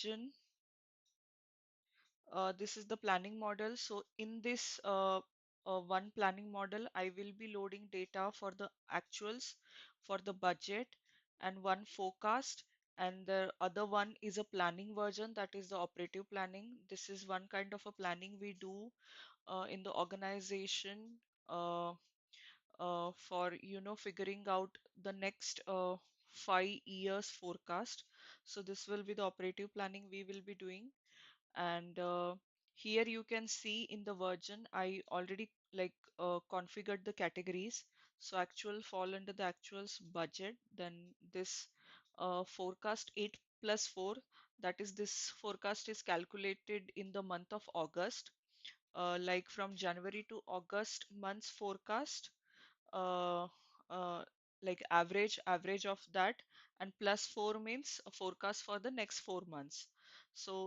version. This is the planning model. So in this one planning model, I will be loading data for the actuals, for the budget, and one forecast. And the other one is a planning version, that is the operative planning. This is one kind of a planning we do in the organization uh, for figuring out the next 5 years forecast. So this will be the operative planning we will be doing. And here you can see in the version I already configured the categories. So actual fall under the actuals, budget, then this forecast 8 plus 4, that is this forecast is calculated in the month of August, like from January to August month's forecast, uh, uh, like average of that, and plus 4 means a forecast for the next 4 months. So